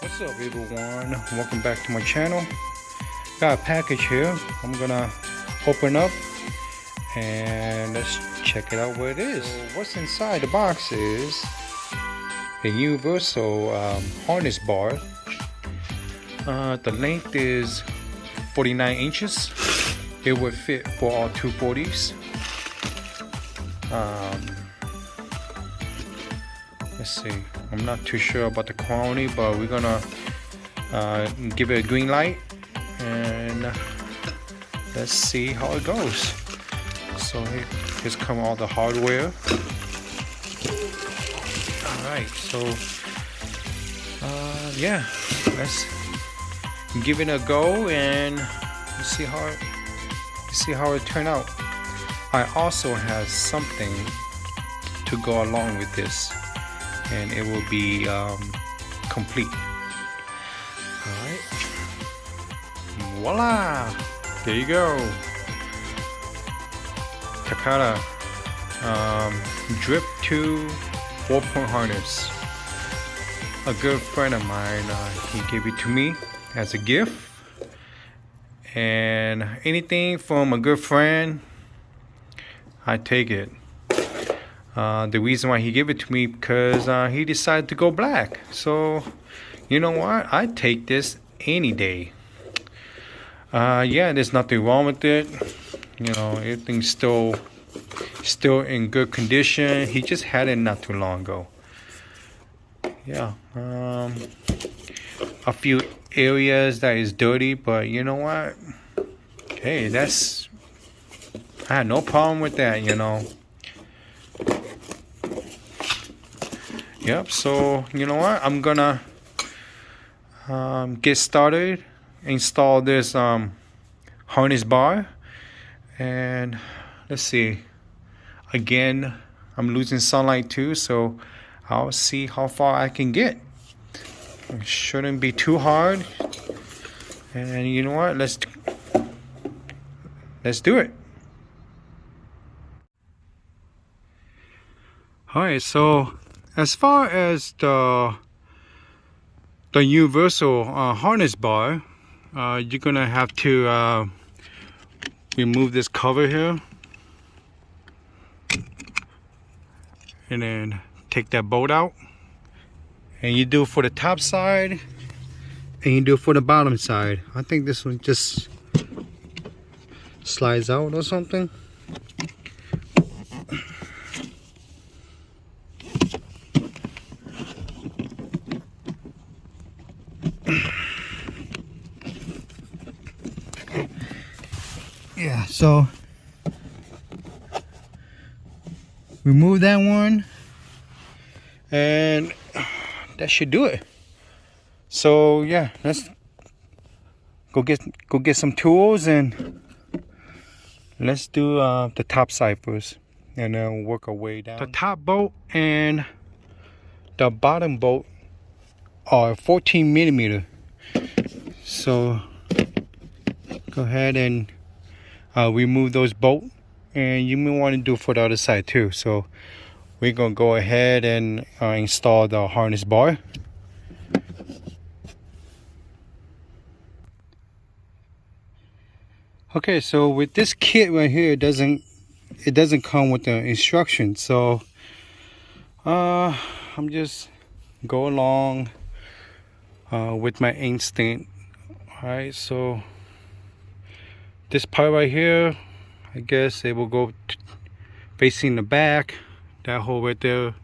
What's up everyone, welcome back to my channel. Got a package here I'm gonna open up and let's check it out what it is. So what's inside the box is a universal harness bar. The length is 49 inches. It would fit for all 240s. Let's see, I'm not too sure about the quality, but we're gonna give it a green light and let's see how it goes. So here's come all the hardware. Alright, so yeah, let's give it a go and see how it turned out. I also have something to go along with this, and it will be complete. Alright, voila, there you go. Takata Drift II 4-point harness. A good friend of mine, he gave it to me as a gift, and anything from a good friend, I take it. The reason why he gave it to me because he decided to go black. So you know what, I take this any day. Yeah, there's nothing wrong with it. You know, everything's still in good condition. He just had it not too long ago. Yeah, a few areas that is dirty, but you know what, hey, I had no problem with that, you know. Yep, so you know what, I'm gonna get started, install this harness bar, and let's see, again, I'm losing sunlight too, so I'll see how far I can get. It shouldn't be too hard, and you know what, let's do it. Alright, so as far as the universal harness bar, you're gonna have to remove this cover here and then take that bolt out, and you do it for the top side and you do it for the bottom side. I think this one just slides out or something. Yeah, so remove that one and that should do it. So yeah, let's go get some tools and let's do the top side first, and then work our way down. The top bolt and the bottom bolt are 14 millimeter. So go ahead and remove those bolts, and you may want to do it for the other side too. So we're gonna go ahead and install the harness bar. Okay, so with this kit right here, it doesn't come with the instructions, so I'm just go along with my instinct. All right, so this part right here, I guess it will go facing the back. That hole right there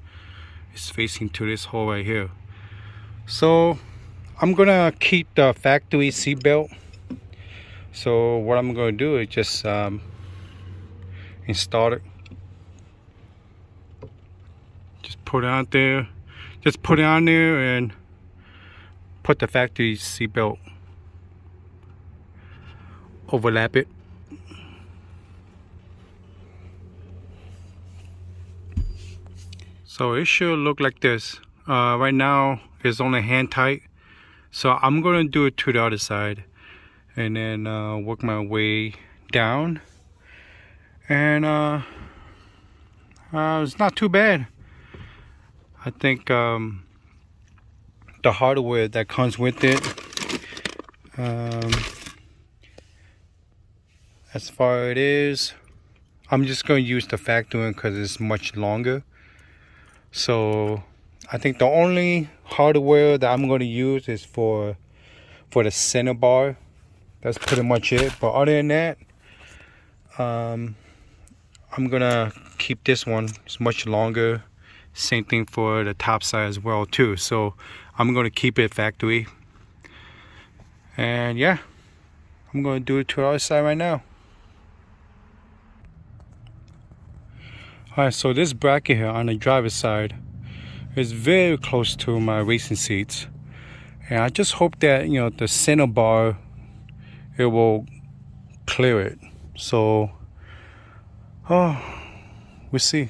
is facing to this hole right here. So I'm gonna keep the factory seat belt. So what I'm gonna do is just install it. Just put it out there. Just put it on there and put the factory seat belt. Overlap it. So it should look like this. Right now it's only hand tight, so I'm gonna do it to the other side and then work my way down, and it's not too bad. I think the hardware that comes with it. As far it is, I'm just going to use the factory one because it's much longer. So I think the only hardware that I'm going to use is for the center bar. That's pretty much it. But other than that, I'm gonna keep this one. It's much longer. Same thing for the top side as well too. So I'm gonna keep it factory. And yeah, I'm gonna do it to the other side right now. Alright, so this bracket here on the driver's side is very close to my racing seats. And I just hope that, you know, the center bar, it will clear it. So, we'll see.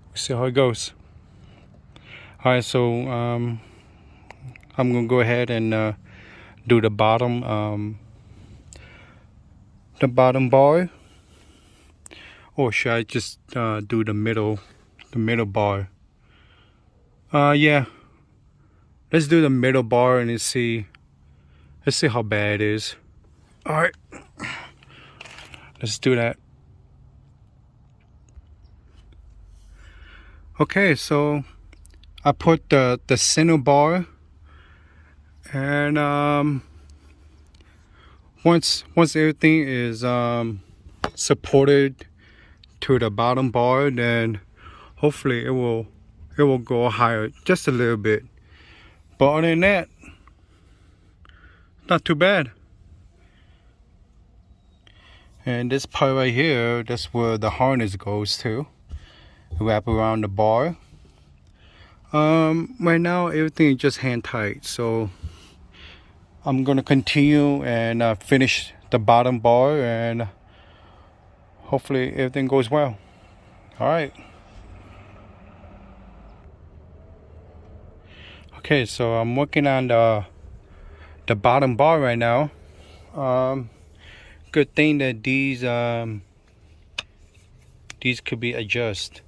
We'll see how it goes. Alright, so I'm gonna go ahead and do the bottom bar. Or should I just do the middle bar? Yeah. Let's do the middle bar and let's see how bad it is. Alright. Let's do that. Okay, so I put the center bar, and once everything is supported to the bottom bar, then hopefully it will go higher just a little bit. But other than that, not too bad. And this part right here, that's where the harness goes to. Wrap around the bar. Right now everything is just hand tight, so I'm gonna continue and finish the bottom bar, and hopefully everything goes well. All right. Okay, so I'm working on the bottom bar right now. Good thing that these could be adjusted.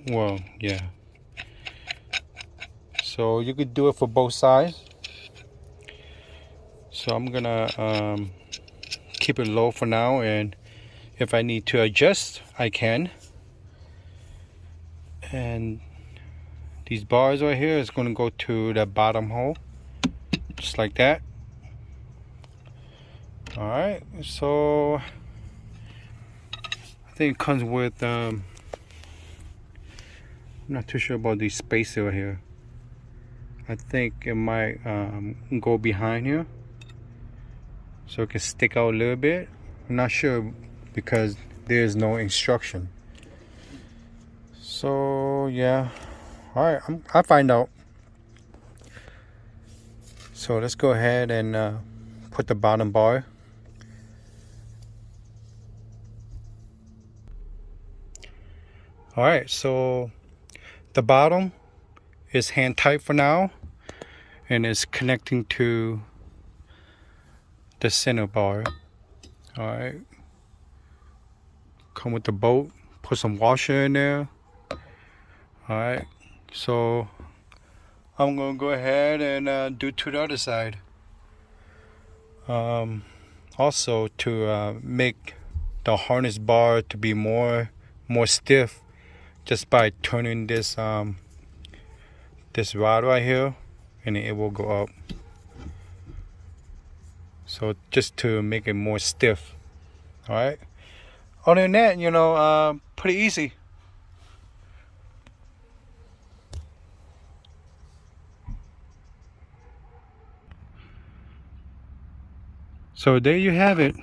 Well, yeah. So you could do it for both sides. So I'm gonna keep it low for now, and if I need to adjust, I can. And these bars right here is going to go to the bottom hole, just like that. Alright, so I think it comes with I'm not too sure about the spacer here. I think it might go behind here so it can stick out a little bit. I'm not sure because there's no instruction. So yeah, alright, I'll find out. So let's go ahead and put the bottom bar. Alright, so the bottom is hand tight for now, and it's connecting to the center bar. Alright, come with the bolt, put some washer in there. Alright, so I'm gonna go ahead and do to the other side. Also to make the harness bar to be more stiff, just by turning this this rod right here, and it will go up. So just to make it more stiff. All right, other than that, you know, pretty easy. So there you have it.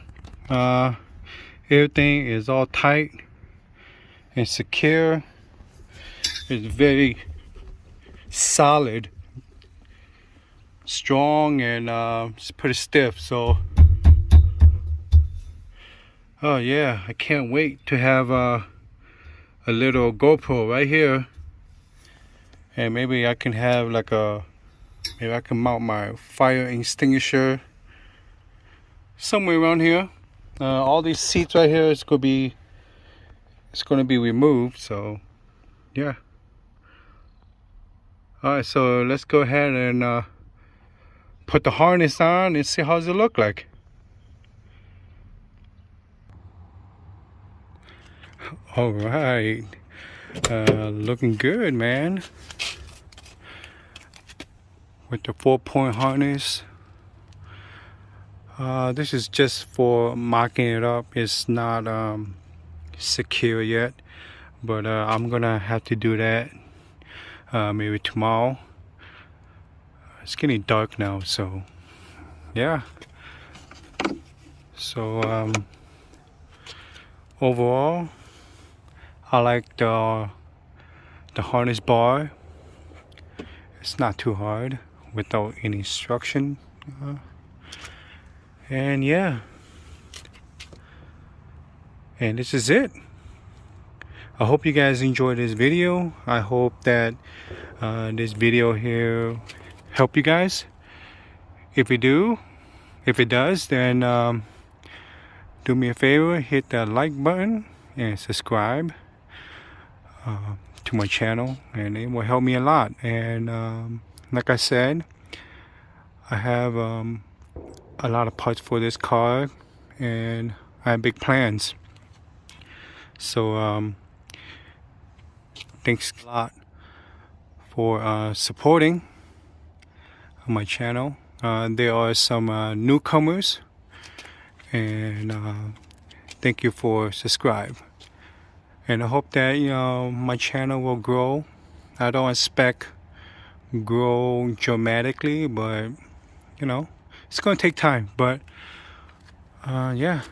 Everything is all tight and secure. It's very solid, strong, and it's pretty stiff. So oh yeah, I can't wait to have a little GoPro right here, and maybe I can have like maybe I can mount my fire extinguisher somewhere around here. All these seats right here is gonna be removed, so yeah, Alright, so let's go ahead and put the harness on and see how does it look like. Alright, looking good, man. With the 4-point harness. This is just for mocking it up. It's not secure yet, but I'm gonna have to do that maybe tomorrow. It's getting dark now, so yeah. So overall, I like the harness bar. It's not too hard without any instruction, and yeah, and this is it. I hope you guys enjoyed this video. I hope that this video here help you guys. If it does, then do me a favor, hit the like button and subscribe to my channel, and it will help me a lot. And like I said, I have a lot of parts for this car, and I have big plans. So thanks a lot for supporting my channel. There are some newcomers, and thank you for subscribe. And I hope that my channel will grow. I don't expect grow dramatically, but it's gonna take time. But yeah.